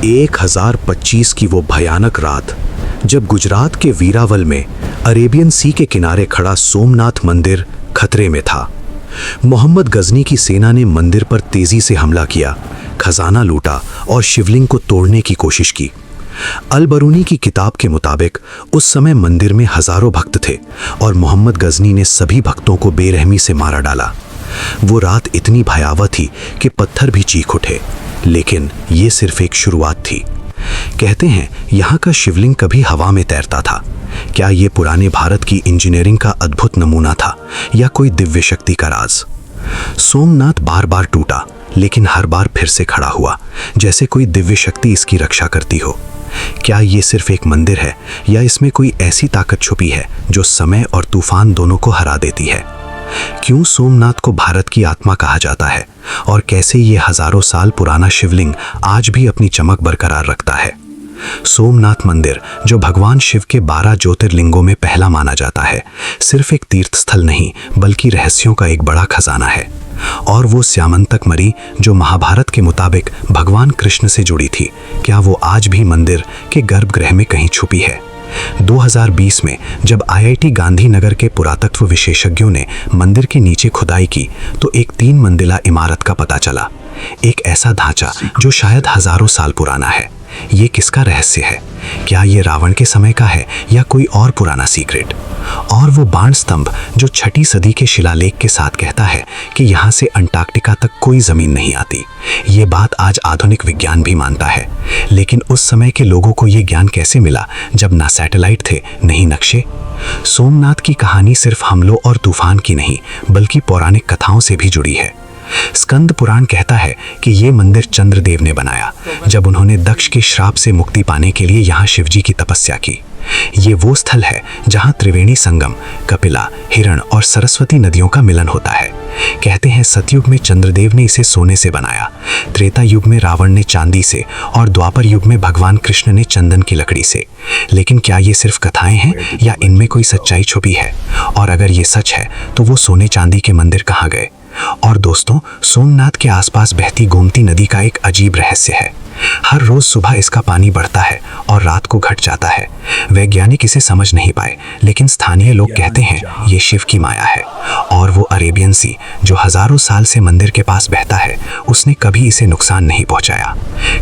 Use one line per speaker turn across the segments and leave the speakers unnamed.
1025 की वो भयानक रात, जब गुजरात के वीरावल में अरेबियन सी के किनारे खड़ा सोमनाथ मंदिर खतरे में था। मोहम्मद गजनी की सेना ने मंदिर पर तेजी से हमला किया, खजाना लूटा और शिवलिंग को तोड़ने की कोशिश की। अल-बरूनी की किताब के मुताबिक उस समय मंदिर में हजारों भक्त थे और मोहम्मद गजनी ने सभी भक्तों को बेरहमी से मारा डाला। वो रात इतनी भयावह थी कि पत्थर भी चीख उठे, लेकिन ये सिर्फ एक शुरुआत थी। कहते हैं यहाँ का शिवलिंग कभी हवा में तैरता था। क्या ये पुराने भारत की इंजीनियरिंग का अद्भुत नमूना था या कोई दिव्य शक्ति का राज? सोमनाथ बार बार टूटा, लेकिन हर बार फिर से खड़ा हुआ, जैसे कोई दिव्य शक्ति इसकी रक्षा करती हो। क्या ये सिर्फ एक मंदिर है या इसमें कोई ऐसी ताकत छुपी है जो समय और तूफान दोनों को हरा देती है? क्यों सोमनाथ को भारत की आत्मा कहा जाता है और कैसे ये हजारों साल पुराना शिवलिंग आज भी अपनी चमक बरकरार रखता है? सोमनाथ मंदिर, जो भगवान शिव के 12 ज्योतिर्लिंगों में पहला माना जाता है, सिर्फ एक तीर्थ स्थल नहीं बल्कि रहस्यों का एक बड़ा खजाना है। और वो स्यामंतक मरी जो महाभारत के मुताबिक भगवान कृष्ण से जुड़ी थी, क्या वो आज भी मंदिर के गर्भगृह में कहीं छुपी है? 2020 में जब IIT गांधीनगर के पुरातत्व विशेषज्ञों ने मंदिर के नीचे खुदाई की तो एक 3 मंजिला इमारत का पता चला। एक ऐसा ढांचा जो शायद हजारों साल पुराना है। ये किसका रहस्य है? क्या ये रावण के समय का है या कोई और पुराना सीक्रेट? और वो बाण स्तंभ जो 6ठी सदी के शिलालेख के साथ कहता है कि यहाँ से अंटार्कटिका तक कोई जमीन नहीं आती। ये बात आज आधुनिक विज्ञान भी मानता है, लेकिन उस समय के लोगों को ये ज्ञान कैसे मिला जब ना सैटेलाइट थे, नहीं नक्शे? सोमनाथ की कहानी सिर्फ हमलों और तूफान की नहीं बल्कि पौराणिक कथाओं से भी जुड़ी है। स्कंद पुराण कहता है कि ये मंदिर चंद्रदेव ने बनाया जब उन्होंने दक्ष के श्राप से मुक्ति पाने के लिए यहाँ शिवजी की तपस्या की। ये वो स्थल है जहाँ त्रिवेणी संगम, कपिला, हिरण और सरस्वती नदियों का मिलन होता है। कहते हैं सतयुग में चंद्रदेव ने इसे सोने से बनाया, त्रेता युग में रावण ने चांदी से और द्वापर युग में भगवान कृष्ण ने चंदन की लकड़ी से। लेकिन क्या ये सिर्फ कथाएं हैं या इनमें कोई सच्चाई छुपी है? और अगर ये सच है तो वो सोने चांदी के मंदिर कहाँ गए? और दोस्तों, सोमनाथ के आसपास बहती गोमती नदी का एक अजीब रहस्य है। हर रोज सुबह इसका पानी बढ़ता है और रात को घट जाता है। वैज्ञानिक इसे समझ नहीं पाए, लेकिन स्थानीय लोग कहते हैं ये शिव की माया है। और वो अरेबियन सी जो हजारों साल से मंदिर के पास बहता है, उसने कभी इसे नुकसान नहीं पहुंचाया।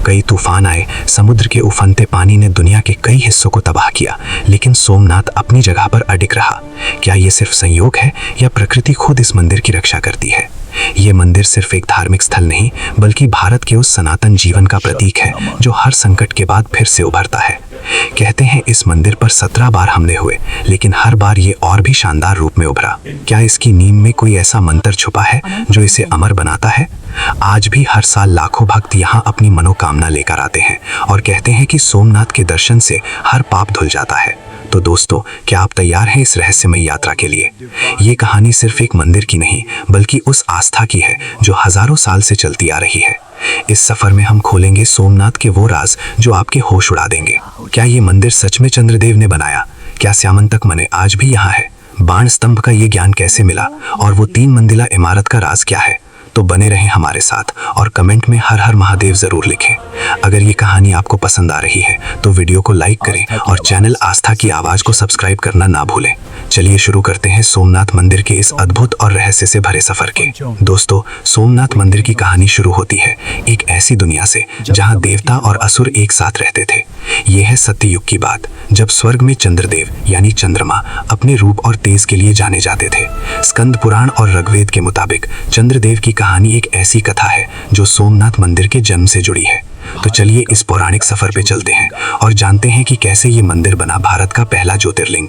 कई तूफान आए, समुद्र के उफनते पानी ने दुनिया के कई हिस्सों को तबाह किया, लेकिन सोमनाथ अपनी जगह पर अडिग रहा। क्या ये सिर्फ संयोग है या प्रकृति खुद इस मंदिर की रक्षा करती है? ये मंदिर सिर्फ एक धार्मिक स्थल नहीं बल्कि भारत के उस सनातन जीवन का प्रतीक है जो हर संकट के बाद फिर से उभरता है। कहते हैं इस मंदिर पर 17 बार हमले हुए, लेकिन हर बार ये और भी शानदार रूप में उभरा। क्या इसकी नींव में कोई ऐसा मंत्र छुपा है जो इसे अमर बनाता है? आज भी हर साल लाखों भक्त यहाँ अपनी मनोकामना लेकर आते हैं और कहते हैं कि सोमनाथ के दर्शन से हर पाप धुल जाता है। तो दोस्तों, क्या आप तैयार हैं इस रहस्यमय यात्रा के लिए? ये कहानी सिर्फ एक मंदिर की नहीं बल्कि उस आस्था की है जो हजारों साल से चलती आ रही है। इस सफर में हम खोलेंगे सोमनाथ के वो राज जो आपके होश उड़ा देंगे। क्या ये मंदिर सच में चंद्रदेव ने बनाया? क्या स्यामंतक मणि आज भी यहाँ है? बाण स्तंभ का ये ज्ञान कैसे मिला? और वो 3 मंजिला इमारत का राज क्या है? तो बने रहें हमारे साथ और कमेंट में हर हर महादेव जरूर लिखें। अगर ये कहानी आपको पसंद आ रही है तो वीडियो को लाइक करें और चैनल आस्था की आवाज को सब्सक्राइब करना ना भूलें। चलिए शुरू करते हैं सोमनाथ मंदिर के इस अद्भुत और रहस्य से भरे सफर के। दोस्तों, सोमनाथ मंदिर की कहानी शुरू होती है एक ऐसी दुनिया से जहां देवता और असुर एक साथ रहते थे। यह है सत्ययुग की बात, जब स्वर्ग में चंद्रदेव यानी चंद्रमा अपने रूप और तेज के लिए जाने जाते थे। स्कंद पुराण और ऋग्वेद के मुताबिक चंद्रदेव की कहानी एक ऐसी कथा है जो सोमनाथ मंदिर के जन्म से जुड़ी है। तो चलिए इस पौराणिक सफर पे चलते हैं और जानते हैं कि कैसे ये मंदिर बना भारत का पहला ज्योतिर्लिंग।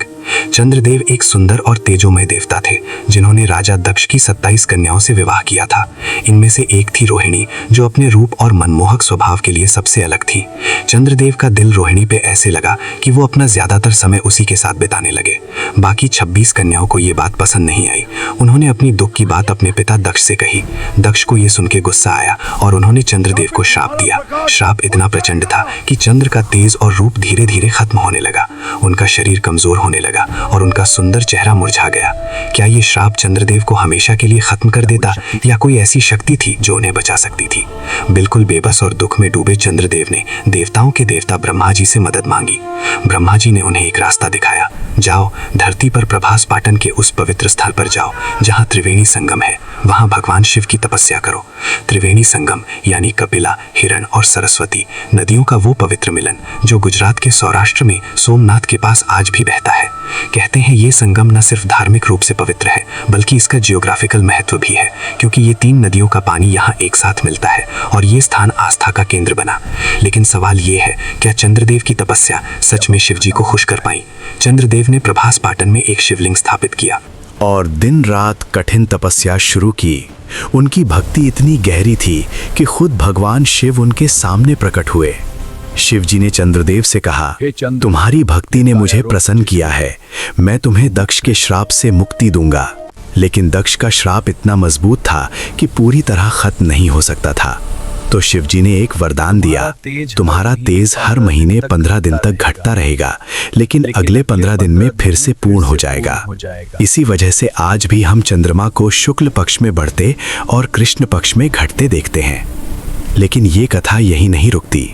चंद्रदेव एक सुंदर और तेजोमय देवता थे जिन्होंने राजा दक्ष की 27 कन्याओं से विवाह किया था। इनमें से एक थी रोहिणी, जो अपने रूप और मनमोहक स्वभाव के लिए सबसे अलग थी। चंद्रदेव का दिल रोहिणी पे ऐसे लगा कि वो अपना ज्यादातर समय उसी के साथ बिताने लगे। बाकी 26 कन्याओं को ये बात पसंद नहीं आई। उन्होंने अपनी दुख की बात अपने पिता दक्ष से कही। दक्ष को ये सुन के गुस्सा आया और उन्होंने चंद्रदेव को श्राप दिया। श्राप इतना प्रचंड था कि चंद्र का तेज और रूप धीरे धीरे खत्म होने लगा उनका शरीर कमजोर होने लगा और उनका सुंदर चेहरा मुरझा गया। क्या ये श्राप चंद्रदेव को हमेशा के लिए खत्म कर देता या कोई ऐसी शक्ति थी जो उन्हें बचा सकती थी? बिल्कुल बेबस और दुख में डूबे चंद्रदेव ने देवताओं के देवता ब्रह्मा जी से मदद मांगी। ब्रह्मा जी ने उन्हें एक रास्ता दिखाया। जाओ, धरती पर प्रभास पाटन के उस पवित्र स्थल पर जाओ जहाँ त्रिवेणी संगम है। वहाँ भगवान शिव की तपस्या करो। त्रिवेणी संगम यानी कपिला, हिरण और सरस्वती नदियों का वो पवित्र मिलन जो गुजरात के सौराष्ट्र में सोमनाथ के पास आज भी बहता है। कहते हैं ये संगम न सिर्फ धार्मिक रूप से पवित्र है बल्कि इसका जियोग्राफिकल महत्व भी है, क्योंकि ये 3 नदियों का पानी यहाँ एक साथ मिलता है और ये स्थान आस्था का केंद्र बना। लेकिन सवाल ये है, क्या चंद्रदेव की तपस्या सच में शिव जी को खुश कर पाई? चंद्रदेव ने प्रभास पाटन में एक शिवलिंग स्थापित किया
और दिन रात कठिन तपस्या शुरू की। उनकी भक्ति इतनी गहरी थी कि खुद भगवान शिव उनके सामने प्रकट हुए। शिव जी ने चंद्रदेव से कहा, तुम्हारी भक्ति ने मुझे प्रसन्न किया है, मैं तुम्हें दक्ष के श्राप से मुक्ति दूंगा। लेकिन दक्ष का श्राप इतना मजबूत था कि पूरी तरह खत्म नहीं हो सकता था। तो शिव जी ने एक वरदान दिया, तुम्हारा तेज हर महीने 15 दिन तक घटता रहेगा, लेकिन अगले 15 दिन में फिर से पूर्ण हो जाएगा। इसी वजह से आज भी हम चंद्रमा को शुक्ल पक्ष में बढ़ते और कृष्ण पक्ष में घटते देखते हैं। लेकिन ये कथा यही नहीं रुकती।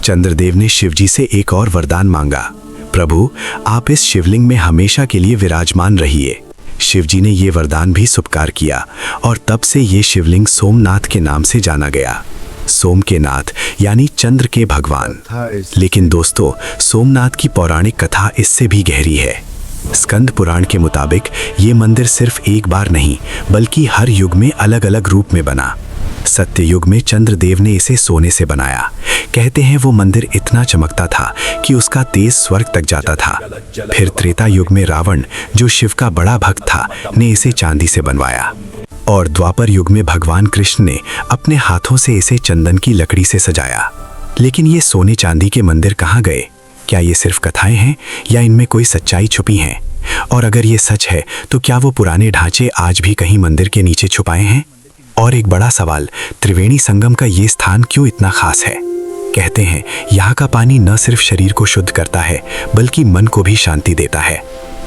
चंद्रदेव ने शिव जी से एक और वरदान मांगा, प्रभु आप इस शिवलिंग में हमेशा के लिए विराजमान रहिए। शिव जी ने ये वरदान भी स्वीकार किया और तब से ये शिवलिंग सोमनाथ के नाम से जाना गया। सोम के नाथ यानी चंद्र के भगवान। लेकिन दोस्तों, सोमनाथ की पौराणिक कथा इससे भी गहरी है। स्कंद पुराण के मुताबिक ये मंदिर सिर्फ एक बार नहीं बल्कि हर युग में अलग अलग रूप में बना। सत्य युग में चंद्रदेव ने इसे सोने से बनाया। कहते हैं वो मंदिर इतना चमकता था कि उसका तेज स्वर्ग तक जाता था। फिर त्रेता युग में रावण, जो शिव का बड़ा भक्त था, ने इसे चांदी से बनवाया। और द्वापर युग में भगवान कृष्ण ने अपने हाथों से इसे चंदन की लकड़ी से सजाया। लेकिन ये सोने चांदी के मंदिर कहाँ गए? क्या ये सिर्फ कथाएं हैं या इनमें कोई सच्चाई छुपी है? और अगर ये सच है तो क्या वो पुराने ढांचे आज भी कहीं मंदिर के नीचे छुपाए हैं? और एक बड़ा सवाल, त्रिवेणी संगम का ये स्थान क्यों इतना खास है? कहते हैं यहाँ का पानी न सिर्फ शरीर को शुद्ध करता है बल्कि मन को भी शांति देता है।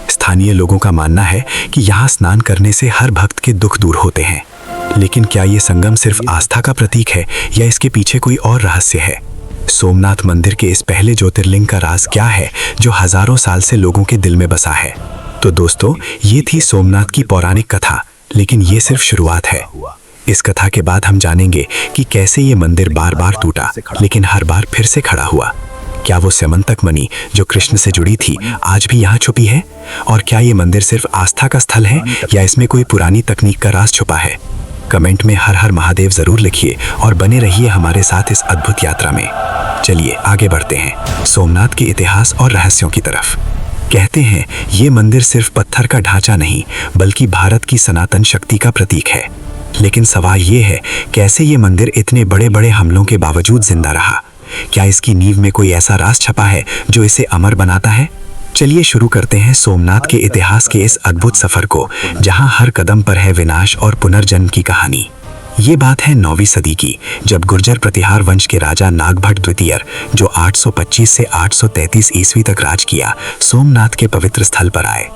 स्थानीय लोगों का मानना है कि यहाँ स्नान करने से हर भक्त के दुख दूर होते हैं। लेकिन क्या ये संगम सिर्फ आस्था का प्रतीक है या इसके पीछे कोई और रहस्य है? सोमनाथ मंदिर के इस पहले ज्योतिर्लिंग का राज क्या है जो हजारों साल से लोगों के दिल में बसा है? तो दोस्तों, ये थी सोमनाथ की पौराणिक कथा, लेकिन ये सिर्फ शुरुआत है। इस कथा के बाद हम जानेंगे कि कैसे ये मंदिर बार बार टूटा लेकिन हर बार फिर से खड़ा हुआ। क्या वो स्यमंतक मणि जो कृष्ण से जुड़ी थी आज भी यहाँ छुपी है? और क्या ये मंदिर सिर्फ आस्था का स्थल है या इसमें कोई पुरानी तकनीक का राज छुपा है? कमेंट में हर हर महादेव जरूर लिखिए और बने रहिए हमारे साथ इस अद्भुत यात्रा में। चलिए आगे बढ़ते हैं सोमनाथ के इतिहास और रहस्यों की तरफ। कहते हैं ये मंदिर सिर्फ पत्थर का ढांचा नहीं बल्कि भारत की सनातन शक्ति का प्रतीक है। लेकिन सवाल ये है, कैसे ये मंदिर इतने बड़े बड़े हमलों के बावजूद जिंदा रहा? क्या इसकी नींव में कोई ऐसा राज छपा है जो इसे अमर बनाता है? चलिए शुरू करते हैं सोमनाथ के इतिहास के इस अद्भुत सफर को, जहां हर कदम पर है विनाश और पुनर्जन्म की कहानी। ये बात है 9वीं सदी की, जब गुर्जर प्रतिहार वंश के राजा नागभट्ट द्वितीय, जो 825 से 833 ईस्वी तक राज किया, सोमनाथ के पवित्र स्थल पर आए।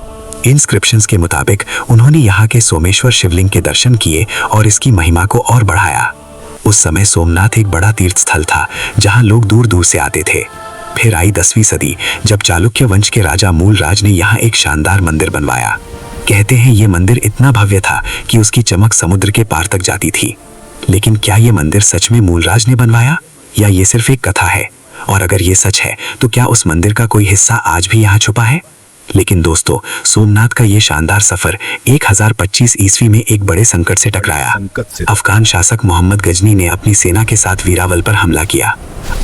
इंस्क्रिप्शंस के मुताबिक उन्होंने यहाँ के सोमेश्वर शिवलिंग के दर्शन किए और इसकी महिमा को और बढ़ाया। उस समय सोमनाथ एक बड़ा तीर्थ स्थल था जहाँ लोग दूर दूर से आते थे। फिर आई 10वीं सदी, जब चालुक्य वंश के राजा मूलराज ने यहाँ एक शानदार मंदिर बनवाया। कहते हैं ये मंदिर इतना भव्य था कि उसकी चमक समुद्र के पार तक जाती थी। लेकिन क्या ये मंदिर सच में मूलराज ने बनवाया या ये सिर्फ एक कथा है? और अगर ये सच है तो क्या उस मंदिर का कोई हिस्सा आज भी यहाँ छुपा है? लेकिन दोस्तों, सोमनाथ का ये शानदार सफर 1025 ईस्वी में एक बड़े संकट से टकराया। अफगान शासक मोहम्मद गजनी ने अपनी सेना के साथ वीरावल पर हमला किया।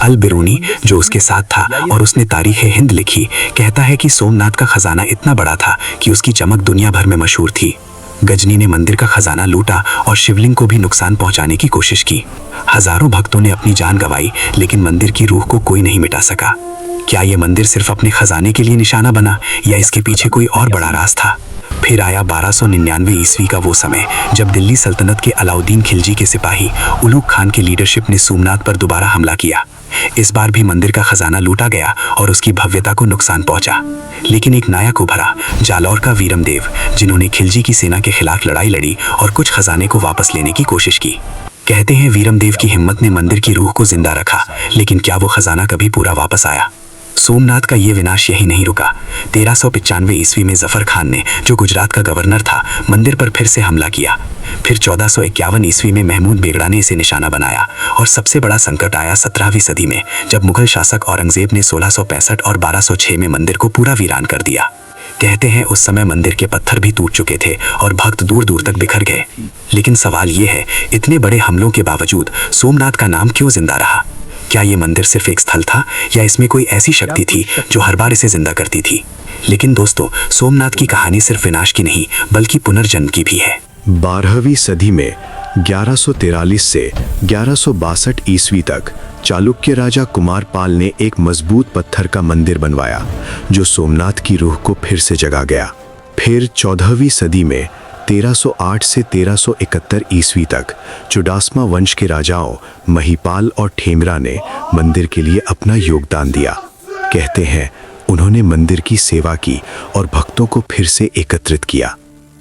अल बिरूनी, जो उसके साथ था और उसने तारीख हिंद लिखी, कहता है कि सोमनाथ का खजाना इतना बड़ा था कि उसकी चमक दुनिया भर में मशहूर थी। गजनी ने मंदिर का खजाना लूटा और शिवलिंग को भी नुकसान पहुंचाने की कोशिश की। हजारों भक्तों ने अपनी जान गंवाई, लेकिन मंदिर की रूह को कोई नहीं मिटा सका। क्या ये मंदिर सिर्फ अपने खजाने के लिए निशाना बना या इसके पीछे कोई और बड़ा राज था? फिर आया 1299 ईस्वी का वो समय, जब दिल्ली सल्तनत के अलाउद्दीन खिलजी के सिपाही उलूग खान के लीडरशिप ने सोमनाथ पर दोबारा हमला किया। इस बार भी मंदिर का खजाना लूटा गया और उसकी भव्यता को नुकसान पहुंचा। लेकिन एक नायक उभरा, जालौर का वीरमदेव, जिन्होंने खिलजी की सेना के खिलाफ लड़ाई लड़ी और कुछ खजाने को वापस लेने की कोशिश की। कहते हैं वीरमदेव की हिम्मत ने मंदिर की रूह को जिंदा रखा, लेकिन क्या वो खजाना कभी पूरा वापस आया? सोमनाथ का ये विनाश यही नहीं रुका। 1395 ईस्वी में जफर खान ने, जो गुजरात का गवर्नर था, मंदिर पर फिर से हमला किया। फिर 1451 ईस्वी में महमूद बेगड़ा ने इसे निशाना बनाया और सबसे बड़ा संकट आया 17वीं सदी में, जब मुगल शासक औरंगजेब ने 1665 और 1206 में मंदिर को पूरा वीरान कर दिया। कहते हैं उस समय मंदिर के पत्थर भी टूट चुके थे और भक्त दूर दूर तक बिखर गए। लेकिन सवाल ये है, इतने बड़े हमलों के बावजूद सोमनाथ का नाम क्यों जिंदा रहा? क्या ये मंदिर सिर्फ एक स्थल था या इसमें कोई ऐसी शक्ति थी जो हर बार इसे जिंदा करती थी? लेकिन दोस्तों, सोमनाथ की कहानी सिर्फ विनाश की नहीं बल्कि पुनर्जन्म की भी है।
12वीं सदी में 1143 से 1162 ईस्वी तक चालुक्य राजा कुमारपाल ने एक मजबूत पत्थर का मंदिर बनवाया, जो सोमनाथ की रूह को फिर से जगा गया। फिर 14वीं सदी में 1308 से 1371 ईस्वी तक चुडासमा वंश के राजाओं महिपाल और ठेमरा ने मंदिर के लिए अपना योगदान दिया। कहते हैं उन्होंने मंदिर की सेवा की और भक्तों को फिर से एकत्रित किया।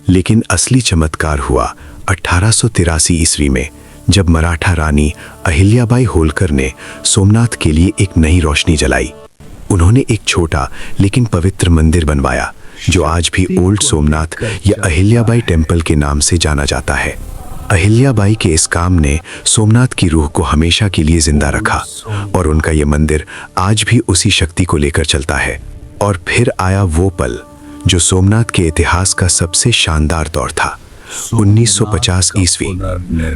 लेकिन असली चमत्कार हुआ 1883 ईस्वी में, जब मराठा रानी अहिल्याबाई होलकर ने सोमनाथ के लिए एक नई रोशनी जलाई। उन्होंने एक छोटा लेकिन पवित्र मंदिर बनवाया, जो आज भी ओल्ड सोमनाथ या अहिल्याबाई टेम्पल के नाम से जाना जाता है। अहिल्याबाई के इस काम ने सोमनाथ की रूह को हमेशा के लिए जिंदा रखा और उनका ये मंदिर आज भी उसी शक्ति को लेकर चलता है। और फिर आया वो पल जो सोमनाथ के इतिहास का सबसे शानदार दौर था। 1950 ईस्वी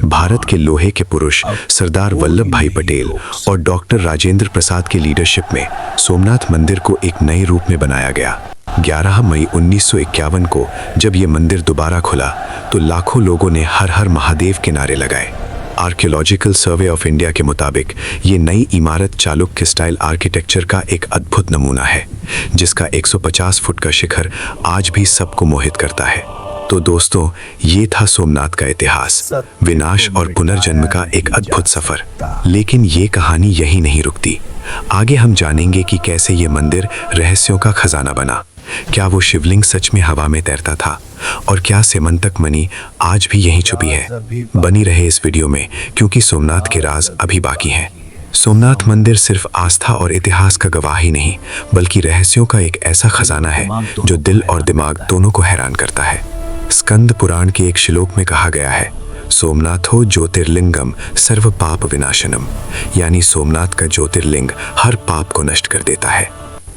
भारत के लोहे के पुरुष सरदार वल्लभ भाई पटेल और डॉक्टर राजेंद्र प्रसाद के लीडरशिप में सोमनाथ मंदिर को एक नए रूप में बनाया गया। 11 मई 1951 को जब ये मंदिर दोबारा खुला तो लाखों लोगों ने हर हर महादेव के नारे लगाए। आर्कियोलॉजिकल सर्वे ऑफ इंडिया के मुताबिक ये नई इमारत चालुक्य स्टाइल आर्किटेक्चर का एक अद्भुत नमूना है, जिसका 150 फुट का शिखर आज भी सबको मोहित करता है। तो दोस्तों, ये था सोमनाथ का इतिहास, विनाश और पुनर्जन्म का एक अद्भुत सफर। लेकिन ये कहानी यही नहीं रुकती। आगे हम जानेंगे कि कैसे ये मंदिर रहस्यों का खजाना बना। क्या वो शिवलिंग सच में हवा में तैरता था? और क्या सेमंतक मणि आज भी यहीं छुपी है? बनी रहे इस वीडियो में, क्योंकि सोमनाथ के राज अभी बाकी हैं। सोमनाथ मंदिर सिर्फ आस्था और इतिहास का गवाह ही नहीं, बल्कि रहस्यों का एक ऐसा खजाना है जो दिल और दिमाग दोनों को हैरान करता है। स्कंद पुराण के एक श्लोक में कहा गया है, सोमनाथो ज्योतिर्लिंगम सर्व पाप विनाशनम, यानी सोमनाथ का ज्योतिर्लिंग हर पाप को नष्ट कर देता है।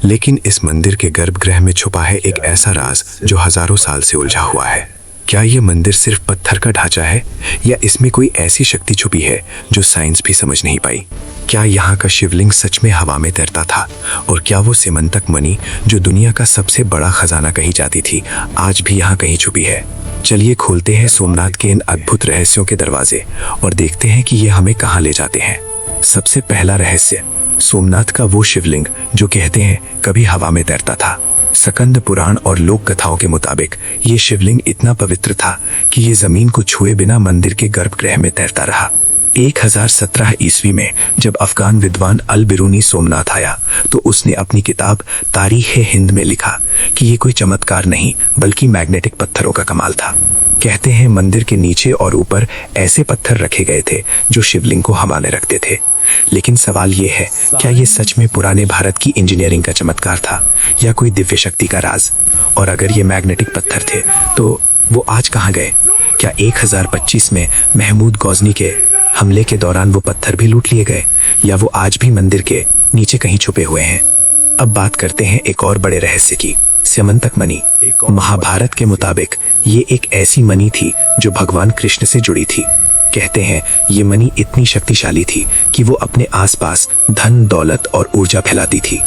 लेकिन इस मंदिर के गर्भगृह में छुपा है एक ऐसा राज जो हजारों साल से उलझा हुआ है। क्या ये मंदिर सिर्फ पत्थर का ढांचा है या इसमें कोई ऐसी शक्ति छुपी है जो साइंस भी समझ नहीं पाई? क्या यहाँ का शिवलिंग सच में हवा में तैरता था? और क्या वो सेमंतक मणि जो दुनिया का सबसे बड़ा खजाना कही जाती थी, आज भी यहाँ कहीं छुपी है? चलिए खोलते हैं सोमनाथ के इन अद्भुत रहस्यों के दरवाजे और देखते हैं कि ये हमें कहाँ ले जाते हैं। सबसे पहला रहस्य, सोमनाथ का वो शिवलिंग जो कहते हैं कभी हवा में तैरता था। स्कंद पुराण और लोक कथाओं के मुताबिक ये शिवलिंग इतना पवित्र था कि ये जमीन को छुए बिना मंदिर के गर्भगृह में तैरता रहा। 1017 ईस्वी में जब अफगान विद्वान अल बिरूनी सोमनाथ आया तो उसने अपनी किताब तारीख़-ए-हिंद में लिखा कि ये कोई चमत्कार नहीं बल्कि मैग्नेटिक पत्थरों का कमाल था। कहते हैं मंदिर के नीचे और ऊपर ऐसे पत्थर रखे गए थे जो शिवलिंग को हवा में रखते थे। लेकिन सवाल ये है, क्या ये सच में पुराने भारत की इंजीनियरिंग का चमत्कार था या कोई दिव्य शक्ति का राज? और अगर ये मैग्नेटिक पत्थर थे तो वो आज कहाँ गए? क्या 1025 में महमूद गजनी के हमले के दौरान वो पत्थर भी लूट लिए गए या वो आज भी मंदिर के नीचे कहीं छुपे हुए हैं? अब बात करते हैं एक और बड़े रहस्य की, सेमंतक मणि। महाभारत के मुताबिक ये एक ऐसी मणि थी जो भगवान कृष्ण से जुड़ी थी। कहते हैं ये मणि इतनी शक्तिशाली थी कि वो अपने आसपास धन, दौलत और ऊर्जा फैलाती थी।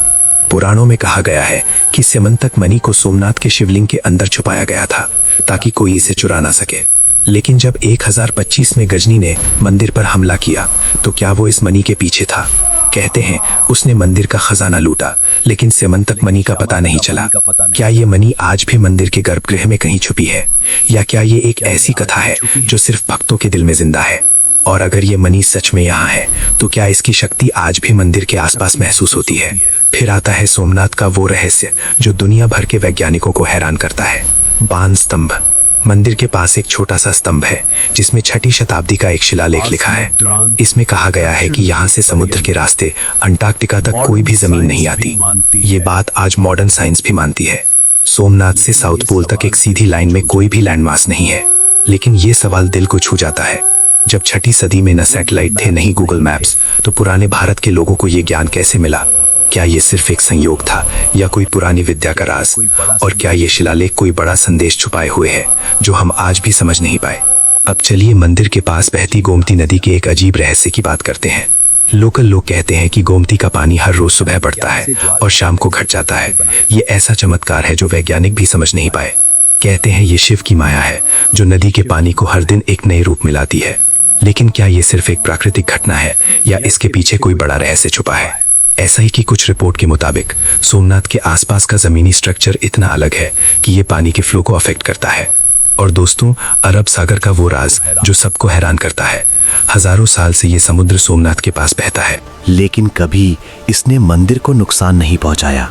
पुराणों में कहा गया है कि सेमंतक मणि को सोमनाथ के शिवलिंग के अंदर छुपाया गया था ताकि कोई इसे चुरा ना सके। लेकिन जब 1025 में गजनी ने मंदिर पर हमला किया तो क्या वो इस मणि के पीछे था? कहते हैं उसने मंदिर का खजाना लूटा, लेकिन सेमंतक मणि का पता नहीं चला। क्या ये मणि आज भी मंदिर के गर्भगृह में कहीं छुपी है या क्या ये एक ऐसी कथा है जो सिर्फ भक्तों के दिल में जिंदा है?
और अगर ये मनी सच में यहाँ है तो क्या इसकी शक्ति आज भी मंदिर के आसपास महसूस होती है? फिर आता है सोमनाथ का वो रहस्य जो दुनिया भर के वैज्ञानिकों को हैरान करता है। बाण स्तंभ। मंदिर के पास एक छोटा सा स्तंभ है जिसमें 6वीं शताब्दी का एक शिलालेख लिखा है। इसमें कहा गया है कि यहाँ से समुद्र के रास्ते अंटार्कटिका तक कोई भी जमीन नहीं आती। ये बात आज मॉडर्न साइंस भी मानती है। सोमनाथ से साउथ पोल तक एक सीधी लाइन में कोई भी लैंडमार्क नहीं है। लेकिन ये सवाल दिल को छू जाता है। जब 6वीं सदी में न सैटेलाइट थे, नहीं गूगल मैप्स, तो पुराने भारत के लोगों को ये ज्ञान कैसे मिला? क्या ये सिर्फ एक संयोग था या कोई पुरानी विद्या का राज? और क्या ये शिलालेख कोई बड़ा संदेश छुपाए हुए है जो हम आज भी समझ नहीं पाए? अब चलिए मंदिर के पास बहती गोमती नदी के एक अजीब रहस्य की बात करते हैं। लोकल लोग कहते हैं कि गोमती का पानी हर रोज सुबह बढ़ता है और शाम को घट जाता है। ये ऐसा चमत्कार है जो वैज्ञानिक भी समझ नहीं पाए। कहते हैं ये शिव की माया है जो नदी के पानी को हर दिन एक नए रूप में लाती है। लेकिन क्या ये सिर्फ एक प्राकृतिक घटना है या इसके पीछे कोई बड़ा रहस्य छुपा है? ऐसा ही कि कुछ रिपोर्ट के मुताबिक सोमनाथ के आसपास का जमीनी स्ट्रक्चर इतना अलग है कि ये पानी के फ्लो को अफेक्ट करता है। और दोस्तों, अरब सागर का वो राज जो सबको हैरान करता है। हजारों साल से ये समुद्र सोमनाथ के पास बहता है,
लेकिन कभी इसने मंदिर को नुकसान नहीं पहुंचाया।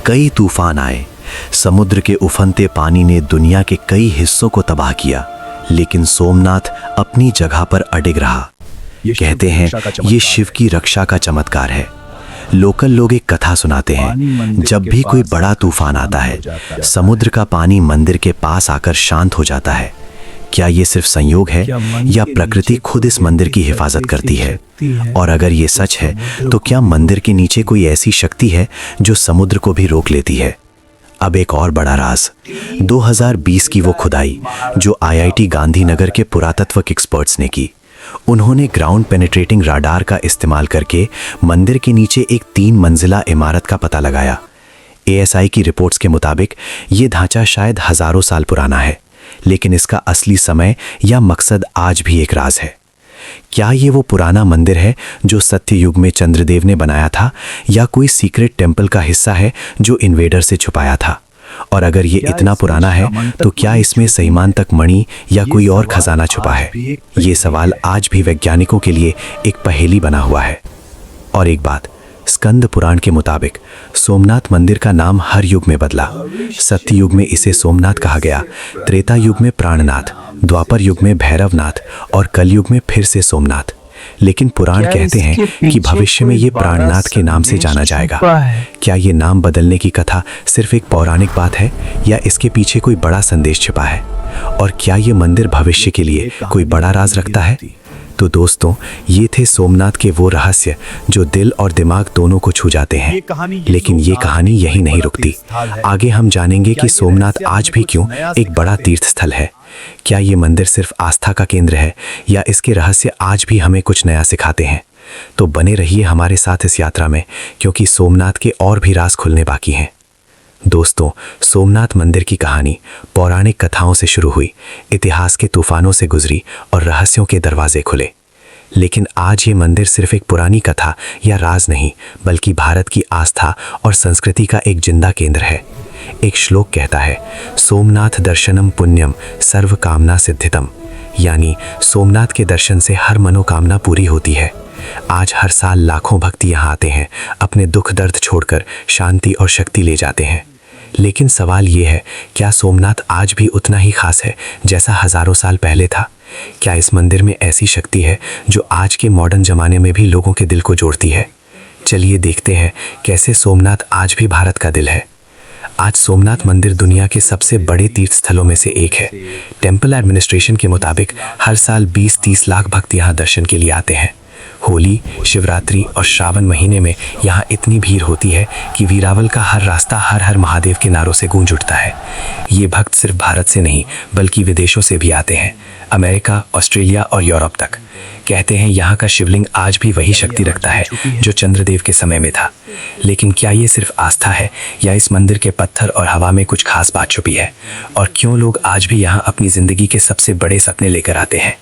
कई तूफान आए, समुद्र के उफनते पानी ने दुनिया के कई हिस्सों को तबाह किया, लेकिन सोमनाथ अपनी जगह पर अडिग रहा। कहते हैं ये शिव की रक्षा का चमत्कार है। लोकल लोग एक कथा सुनाते हैं, जब भी कोई बड़ा तूफान आता है समुद्र का पानी मंदिर के पास आकर शांत हो जाता है। क्या ये सिर्फ संयोग है या प्रकृति खुद इस मंदिर की हिफाजत करती है? और अगर ये सच है तो क्या मंदिर के नीचे कोई ऐसी शक्ति है जो समुद्र को भी रोक लेती है? अब एक और बड़ा राज, 2020 की वो खुदाई जो IIT गांधीनगर के पुरातत्व एक्सपर्ट्स ने की। उन्होंने ग्राउंड पेनिट्रेटिंग राडार का इस्तेमाल करके मंदिर के नीचे एक 3 मंजिला इमारत का पता लगाया। ASI की रिपोर्ट्स के मुताबिक ये ढांचा शायद हजारों साल पुराना है, लेकिन इसका असली समय या मकसद आज भी एक राज है। क्या ये वो पुराना मंदिर है जो सत्य युग में चंद्रदेव ने बनाया था, या कोई सीक्रेट टेम्पल का हिस्सा है जो इन्वेडर से छुपाया था? और अगर ये इतना पुराना है तो क्या इसमें सईमान तक मणि या कोई और खजाना छुपा है? ये सवाल आज भी वैज्ञानिकों के लिए एक पहेली बना हुआ है। और एक बात, स्कंद पुराण के मुताबिक सोमनाथ मंदिर का नाम हर युग में बदला। सत्य युग में इसे सोमनाथ कहा गया, त्रेता युग में प्राणनाथ, द्वापर युग में भैरवनाथ और कलयुग में फिर से सोमनाथ। लेकिन पुराण कहते हैं कि भविष्य में ये प्राणनाथ के नाम से जाना जाएगा। क्या ये नाम बदलने की कथा सिर्फ एक पौराणिक बात है या इसके पीछे कोई बड़ा संदेश छिपा है? और क्या ये मंदिर भविष्य के लिए कोई बड़ा राज रखता है? तो दोस्तों, ये थे सोमनाथ के वो रहस्य जो दिल और दिमाग दोनों को छू जाते हैं। लेकिन ये कहानी यही नहीं रुकती। आगे हम जानेंगे कि सोमनाथ आज भी क्यों एक बड़ा तीर्थ स्थल है। क्या ये मंदिर सिर्फ आस्था का केंद्र है या इसके रहस्य आज भी हमें कुछ नया सिखाते हैं? तो बने रहिए हमारे साथ इस यात्रा में, क्योंकि सोमनाथ के और भी राज खुलने बाकी हैं। दोस्तों, सोमनाथ मंदिर की कहानी पौराणिक कथाओं से शुरू हुई, इतिहास के तूफानों से गुजरी और रहस्यों के दरवाजे खुले। लेकिन आज ये मंदिर सिर्फ एक पुरानी कथा या राज नहीं, बल्कि भारत की आस्था और संस्कृति का एक जिंदा केंद्र है। एक श्लोक कहता है, सोमनाथ दर्शनम पुण्यम सर्व कामना सिद्धितम, यानी सोमनाथ के दर्शन से हर मनोकामना पूरी होती है। आज हर साल लाखों भक्त यहाँ आते हैं, अपने दुख दर्द छोड़कर शांति और शक्ति ले जाते हैं। लेकिन सवाल ये है, क्या सोमनाथ आज भी उतना ही खास है जैसा हजारों साल पहले था? क्या इस मंदिर में ऐसी शक्ति है जो आज के मॉडर्न जमाने में भी लोगों के दिल को जोड़ती है? चलिए देखते हैं कैसे सोमनाथ आज भी भारत का दिल है। आज सोमनाथ मंदिर दुनिया के सबसे बड़े तीर्थ स्थलों में से एक है। टेम्पल एडमिनिस्ट्रेशन के मुताबिक हर साल 20-30 लाख भक्त यहाँ दर्शन के लिए आते हैं। होली, शिवरात्रि और श्रावण महीने में यहाँ इतनी भीड़ होती है कि वीरावल का हर रास्ता हर हर महादेव के नारों से गूंज उठता है। ये भक्त सिर्फ भारत से नहीं बल्कि विदेशों से भी आते हैं, अमेरिका, ऑस्ट्रेलिया और यूरोप तक। कहते हैं यहाँ का शिवलिंग आज भी वही शक्ति रखता है जो चंद्रदेव के समय में था। लेकिन क्या ये सिर्फ आस्था है या इस मंदिर के पत्थर और हवा में कुछ खास बात छुपी है? और क्यों लोग आज भी यहाँ अपनी जिंदगी के सबसे बड़े सपने लेकर आते हैं?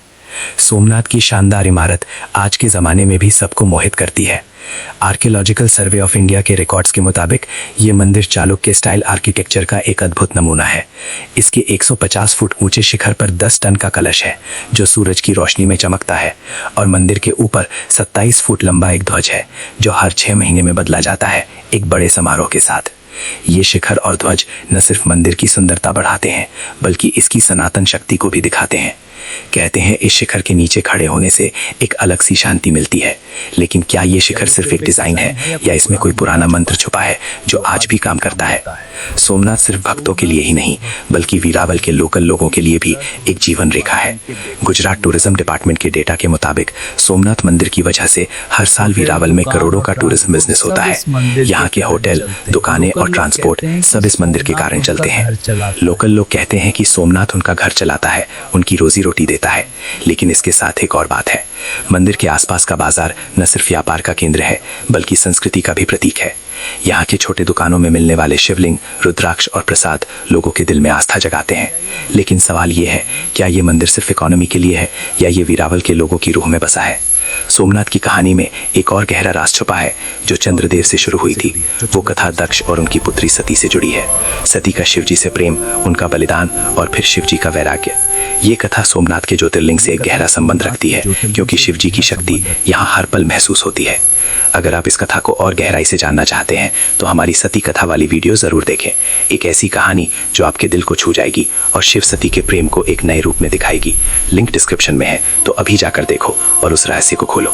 सोमनाथ की शानदार इमारत आज के ज़माने में भी सबको मोहित करती है।
आर्कियोलॉजिकल सर्वे ऑफ इंडिया के रिकॉर्ड्स के मुताबिक ये मंदिर चालुक्य स्टाइल आर्किटेक्चर का एक अद्भुत नमूना है। इसके 150 फुट ऊंचे शिखर पर 10 टन का कलश है जो सूरज की रोशनी में चमकता है, और मंदिर के ऊपर 27 फुट लंबा एक ध्वज है जो हर 6 महीने में बदला जाता है एक बड़े समारोह के साथ। ये शिखर और ध्वज न सिर्फ मंदिर की सुंदरता बढ़ाते हैं बल्कि इसकी सनातन शक्ति को भी दिखाते हैं। कहते हैं इस शिखर के नीचे खड़े होने से एक अलग सी शांति मिलती है। लेकिन क्या ये शिखर सिर्फ एक डिजाइन है या इसमें कोई पुराना मंत्र छुपा है जो आज भी काम करता है? सोमनाथ सिर्फ भक्तों के लिए ही नहीं बल्कि वीरावल के लोकल लोगों के लिए भी एक जीवन रेखा है। गुजरात टूरिज्म डिपार्टमेंट के डेटा के मुताबिक सोमनाथ मंदिर की वजह से हर साल वीरावल में करोड़ों का टूरिज्म बिजनेस होता है। यहाँ के होटल, दुकानें और ट्रांसपोर्ट सब इस मंदिर के कारण चलते हैं। लोकल लोग कहते हैं कि सोमनाथ उनका घर चलाता है, उनकी रोजी रोटी देता है। लेकिन इसके साथ एक और बात है, मंदिर के आसपास का बाजार न सिर्फ व्यापार का केंद्र है बल्कि संस्कृति का भी प्रतीक है। यहाँ के छोटे दुकानों में मिलने वाले शिवलिंग, रुद्राक्ष और प्रसाद लोगों के दिल में आस्था जगाते हैं। लेकिन सवाल ये है, क्या ये मंदिर सिर्फ इकोनॉमी के लिए है या ये वीरावल के लोगों की रूह में बसा है? सोमनाथ की कहानी में एक और गहरा राज छुपा है जो चंद्रदेव से शुरू हुई थी। वो कथा दक्ष और उनकी पुत्री सती से जुड़ी है। सती का शिवजी से प्रेम, उनका बलिदान और फिर शिवजी का वैराग्य। ये कथा सोमनाथ के ज्योतिर्लिंग से एक गहरा संबंध रखती है क्योंकि शिवजी की शक्ति यहाँ हर पल महसूस होती है। अगर आप इस कथा को और गहराई से जानना चाहते हैं तो हमारी सती कथा वाली वीडियो जरूर देखें। एक ऐसी कहानी जो आपके दिल को छू जाएगी और शिव सती के प्रेम को एक नए रूप में दिखाएगी। लिंक डिस्क्रिप्शन में है, तो अभी जाकर देखो और उस रहस्य को खोलो।